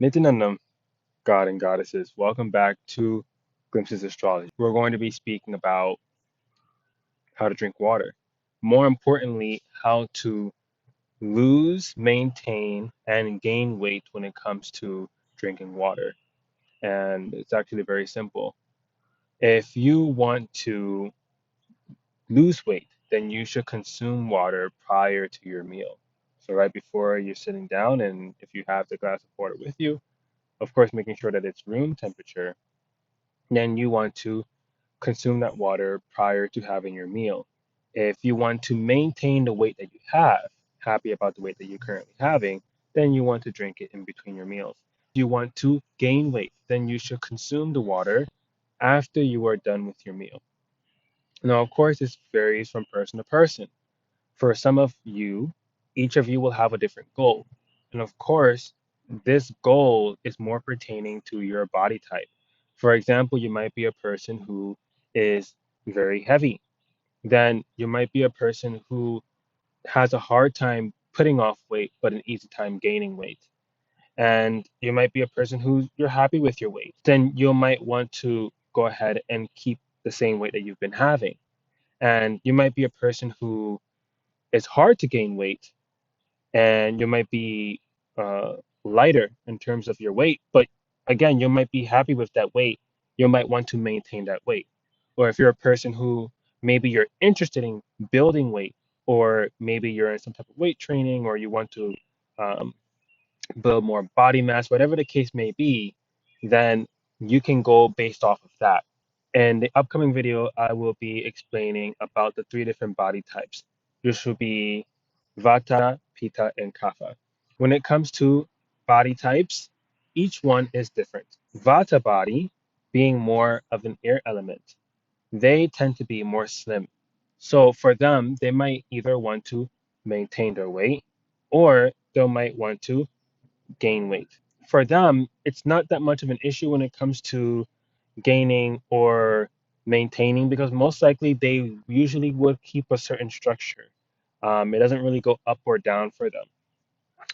Nithyanandam, God and goddesses, welcome back to Glimpses Astrology. We're going to be speaking about how to drink water. More importantly, how to lose, maintain, and gain weight when it comes to drinking water. And it's actually very simple. If you want to lose weight, then you should consume water prior to your meal. So, right before you're sitting down, and if you have the glass of water with you, of course, making sure that it's room temperature, then you want to consume that water prior to having your meal. If you want to maintain the weight that you have, happy about the weight that you're currently having, then you want to drink it in between your meals. If you want to gain weight, then you should consume the water after you are done with your meal. Now, of course, this varies from person to person. For some of you, each of you will have a different goal. And of course, this goal is more pertaining to your body type. For example, you might be a person who is very heavy. Then you might be a person who has a hard time putting off weight, but an easy time gaining weight. And you might be a person who you're happy with your weight. Then you might want to go ahead and keep the same weight that you've been having. And you might be a person who it's hard to gain weight and you might be uh, lighter in terms of your weight, but again, you might be happy with that weight. You might want to maintain that weight. Or if you're a person who maybe you're interested in building weight, or maybe you're in some type of weight training, or you want to um, build more body mass, whatever the case may be, then you can go based off of that. In the upcoming video, I will be explaining about the three different body types. This will be Vata, Pitta, and Kapha. When it comes to body types, each one is different. Vata body being more of an air element, they tend to be more slim. So for them, they might either want to maintain their weight or they might want to gain weight. For them, it's not that much of an issue when it comes to gaining or maintaining because most likely they usually would keep a certain structure. It doesn't really go up or down for them.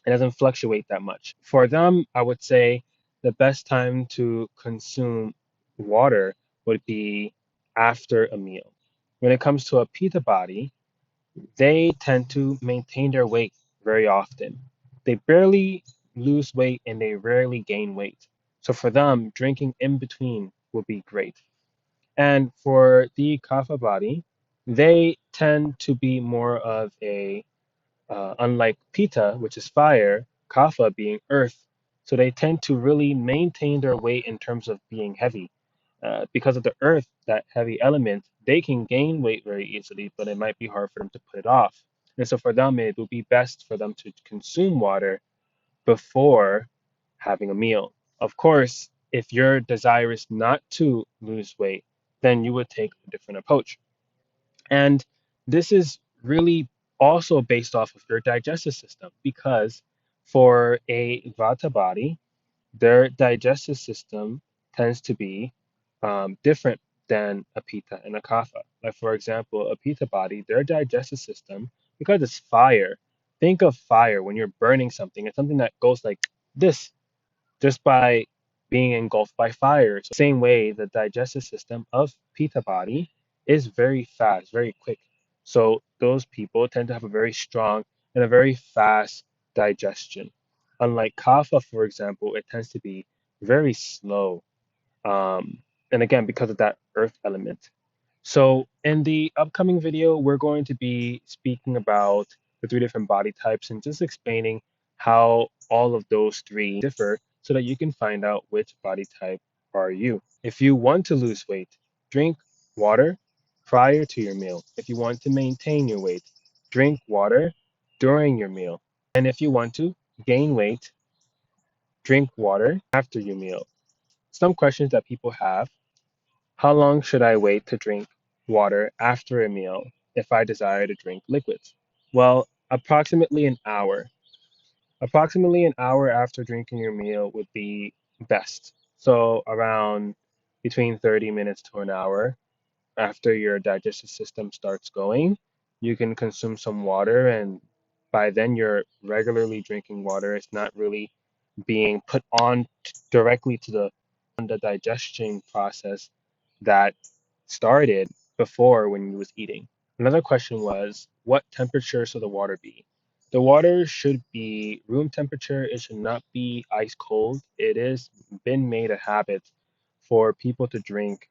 It doesn't fluctuate that much. For them, I would say the best time to consume water would be after a meal. When it comes to a pita body, they tend to maintain their weight very often. They barely lose weight and they rarely gain weight. So for them, drinking in between would be great. And for the kapha body, they tend to be more of a, unlike pitta, which is fire, kapha being earth. So they tend to really maintain their weight in terms of being heavy. Because of the earth, that heavy element, they can gain weight very easily, but it might be hard for them to put it off. And so for them, it would be best for them to consume water before having a meal. Of course, if your desire is not to lose weight, then you would take a different approach. And this is really also based off of your digestive system because for a vata body, their digestive system tends to be different than a pitta and a kapha. Like for example, a pitta body, their digestive system, because it's fire, think of fire when you're burning something. It's something that goes like this just by being engulfed by fire. So same way, the digestive system of pitta body is very fast, very quick. So those people tend to have a very strong and a very fast digestion. Unlike kapha, for example, it tends to be very slow. Um, and again, because of that earth element. So in the upcoming video, we're going to be speaking about the three different body types and just explaining how all of those three differ so that you can find out which body type are you. If you want to lose weight, drink water prior to your meal. If you want to maintain your weight, drink water during your meal. And if you want to gain weight, drink water after your meal. Some questions that people have: how long should I wait to drink water after a meal if I desire to drink liquids? Well, approximately an hour. Approximately an hour after drinking your meal would be best. So, around between 30 minutes to an hour after your digestive system starts going, you can consume some water, and by then you're regularly drinking water. It's not really being put on directly to the digestion process that started before when you was eating. Another question was, what temperature should the water be? The water should be room temperature. It should not be ice cold. It has been made a habit for people to drink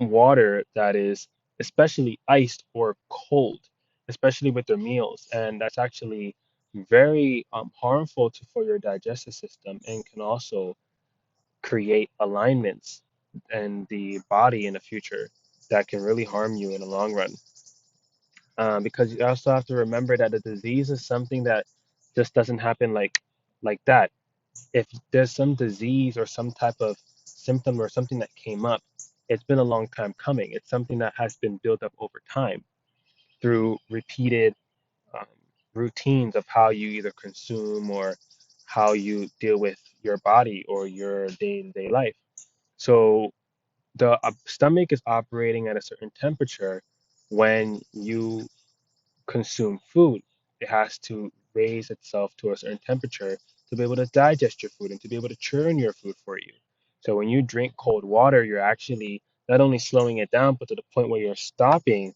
water that is especially iced or cold, especially with their meals. And that's actually very harmful for your digestive system and can also create alignments in the body in the future that can really harm you in the long run. Because you also have to remember that a disease is something that just doesn't happen like that. If there's some disease or some type of symptom or something that came up, it's been a long time coming. It's something that has been built up over time through repeated um, routines of how you either consume or how you deal with your body or your day-to-day life. So the stomach is operating at a certain temperature when you consume food. It has to raise itself to a certain temperature to be able to digest your food and to be able to churn your food for you. So when you drink cold water, you're actually not only slowing it down, but to the point where you're stopping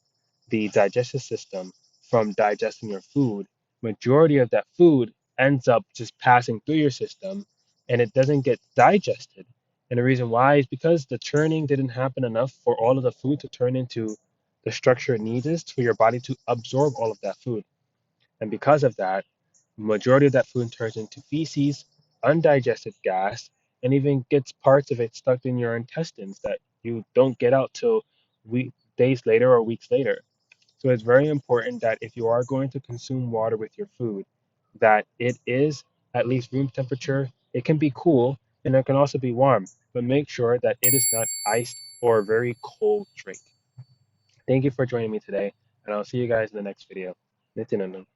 the digestive system from digesting your food. Majority of that food ends up just passing through your system and it doesn't get digested. And the reason why is because the churning didn't happen enough for all of the food to turn into the structure it needs is for your body to absorb all of that food. And because of that, majority of that food turns into feces, undigested gas, and even gets parts of it stuck in your intestines that you don't get out till days later or weeks later. So it's very important that if you are going to consume water with your food, that it is at least room temperature. It can be cool and it can also be warm, but make sure that it is not iced or a very cold drink. Thank you for joining me today, and I'll see you guys in the next video. Nithyanandam.